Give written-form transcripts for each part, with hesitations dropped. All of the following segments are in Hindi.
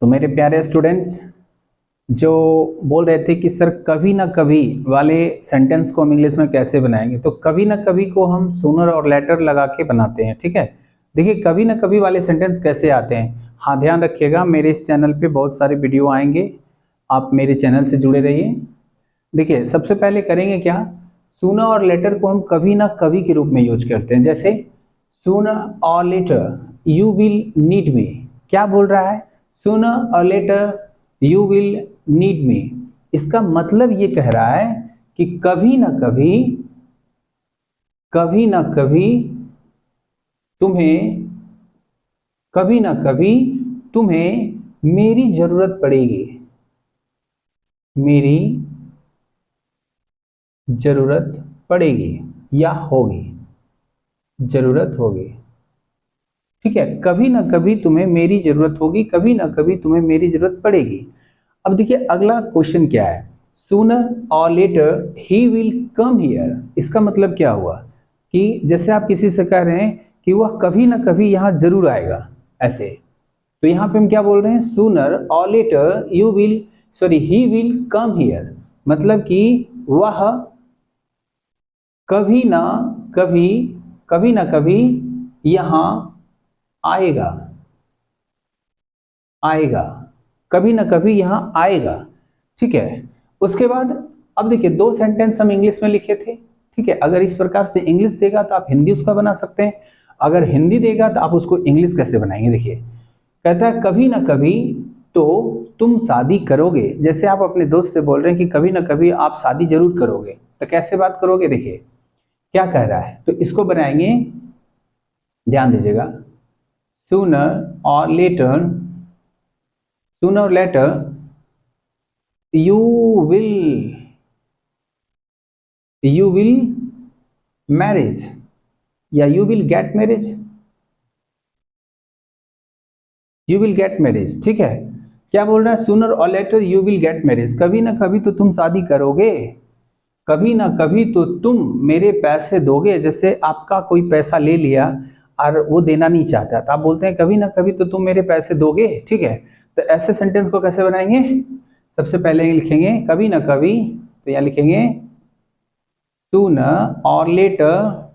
तो मेरे प्यारे स्टूडेंट्स, जो बोल रहे थे कि सर कभी ना कभी वाले सेंटेंस को हम इंग्लिश में कैसे बनाएंगे, तो कभी ना कभी को हम सूनर और लेटर लगा के बनाते हैं। ठीक है, देखिए कभी ना कभी वाले सेंटेंस कैसे आते हैं। हाँ, ध्यान रखिएगा, मेरे इस चैनल पे बहुत सारे वीडियो आएंगे, आप मेरे चैनल से जुड़े रहिए। देखिए सबसे पहले करेंगे क्या, सूनर और लेटर को हम कभी ना कभी के रूप में यूज करते हैं। जैसे sooner or later you will need me, क्या बोल रहा है, sooner or later you will need me. इसका मतलब ये कह रहा है कि कभी ना कभी, कभी ना कभी तुम्हें, कभी ना कभी तुम्हें मेरी जरूरत पड़ेगी, मेरी जरूरत पड़ेगी या होगी, जरूरत होगी। ठीक है, कभी ना कभी तुम्हें मेरी जरूरत होगी, कभी ना कभी तुम्हें मेरी जरूरत पड़ेगी। अब देखिए अगला क्वेश्चन क्या है, sooner or later he will come here. इसका मतलब क्या हुआ कि जैसे आप किसी से कह रहे हैं कि वह कभी ना कभी यहाँ जरूर आएगा, ऐसे। तो यहाँ पे हम क्या बोल रहे हैं, sooner or later you will, sorry he will come here, मतलब कि वह कभी ना कभी, कभी ना कभी यहाँ आएगा, आएगा, कभी ना कभी यहाँ आएगा। ठीक है, उसके बाद अब देखिए दो सेंटेंस हम इंग्लिश में लिखे थे। ठीक है, अगर इस प्रकार से इंग्लिश देगा तो आप हिंदी उसका बना सकते हैं, अगर हिंदी देगा तो आप उसको इंग्लिश कैसे बनाएंगे। देखिए कहता है कभी ना कभी तो तुम शादी करोगे। जैसे आप अपने दोस्त से बोल रहे हैं कि कभी ना कभी आप शादी जरूर करोगे, तो कैसे बात करोगे, देखिए क्या कह रहा है। तो इसको बनाएंगे, ध्यान दीजिएगा, sooner or letter, sooner or later you will marriage या you will get marriage, you will get marriage। ठीक है, क्या बोल रहा है, sooner or later you will get marriage, कभी ना कभी तो तुम शादी करोगे, कभी ना कभी तो तुम मेरे पैसे दोगे। जैसे आपका कोई पैसा ले लिया और वो देना नहीं चाहता, तो आप बोलते हैं कभी ना कभी तो तुम मेरे पैसे दोगे। ठीक है, तो ऐसे सेंटेंस को कैसे बनाएंगे, सबसे पहले लिखेंगे कभी ना कभी, तो यहाँ लिखेंगे sooner or later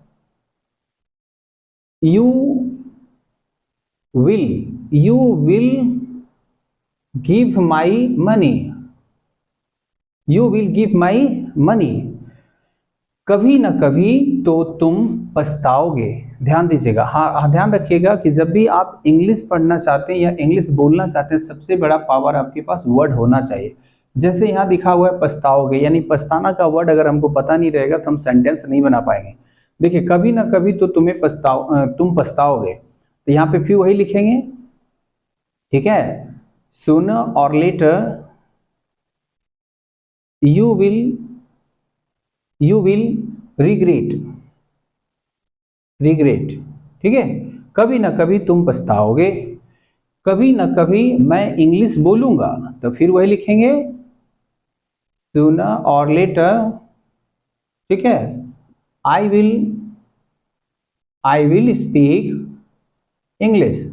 you will give my money, you will give my money, कभी ना कभी तो तुम पछताओगे। ध्यान दीजिएगा, हाँ ध्यान रखिएगा कि जब भी आप इंग्लिश पढ़ना चाहते हैं या इंग्लिश बोलना चाहते हैं, सबसे बड़ा पावर आपके पास वर्ड होना चाहिए। जैसे यहाँ दिखा हुआ है पछताओगे, यानी पछताना का वर्ड अगर हमको पता नहीं रहेगा तो हम सेंटेंस नहीं बना पाएंगे। देखिए कभी ना कभी तो तुम पछताओगे, तो यहाँ पे फिर वही लिखेंगे। ठीक है, sooner or later you will regret, regret. ठीक है, कभी ना कभी तुम पछताओगे, कभी ना कभी मैं इंग्लिश बोलूंगा, तो फिर वही लिखेंगे सूनर और लेटर। ठीक है, I will speak English,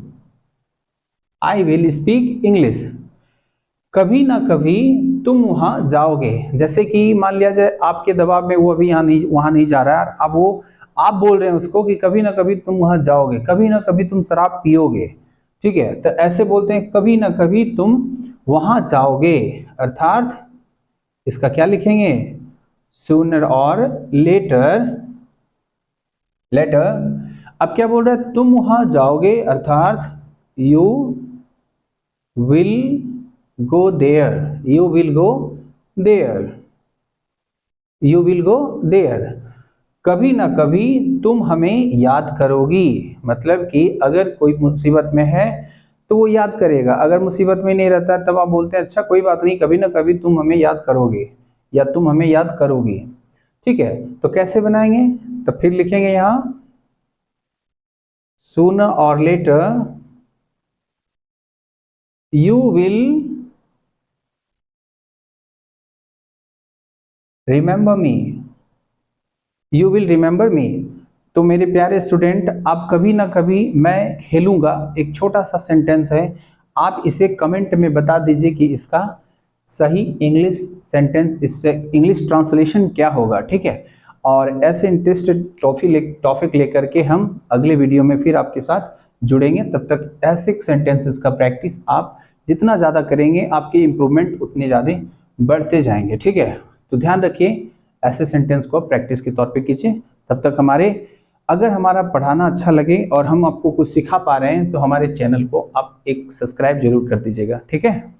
I will speak English, कभी ना कभी तुम वहां जाओगे। जैसे कि मान लिया जाए आपके दबाव में वो अभी यहाँ नहीं, वहां नहीं जा रहा है, अब वो आप बोल रहे हैं उसको कि कभी ना कभी तुम वहां जाओगे, कभी ना कभी तुम शराब पियोगे। ठीक है, तो ऐसे बोलते हैं कभी ना कभी तुम वहां जाओगे, अर्थात इसका क्या लिखेंगे, सूनर और लेटर, लेटर। अब क्या बोल रहा है, तुम वहां जाओगे, अर्थात you will go there, you will go there, you will go there, कभी ना कभी तुम हमें याद करोगी। मतलब कि अगर कोई मुसीबत में है तो वो याद करेगा, अगर मुसीबत में नहीं रहता तब आप बोलते हैं अच्छा कोई बात नहीं, कभी ना कभी तुम हमें याद करोगे या तुम हमें याद करोगी। ठीक है, तो कैसे बनाएंगे, तो फिर लिखेंगे यहाँ sooner or later you will remember me, you will remember me. तो मेरे प्यारे स्टूडेंट, आप कभी ना कभी मैं खेलूंगा, एक छोटा सा सेंटेंस है, आप इसे कमेंट में बता दीजिए कि इसका सही इंग्लिश सेंटेंस, इससे इंग्लिश ट्रांसलेशन क्या होगा, ठीक है। और ऐसे इंटरेस्टेड टॉपिक लेकर के हम अगले वीडियो में फिर आपके साथ जुड़ेंगे। तब तक ऐसे सेंटेंसेस का प्रैक्टिस आप जितना ज़्यादा करेंगे आपके इम्प्रूवमेंट उतने ज़्यादा बढ़ते जाएंगे, ठीक है। तो ध्यान रखिए, ऐसे सेंटेंस को प्रैक्टिस के तौर पे कीजिए। तब तक अगर हमारा पढ़ाना अच्छा लगे और हम आपको कुछ सिखा पा रहे हैं तो हमारे चैनल को आप एक सब्सक्राइब जरूर कर दीजिएगा, ठीक है।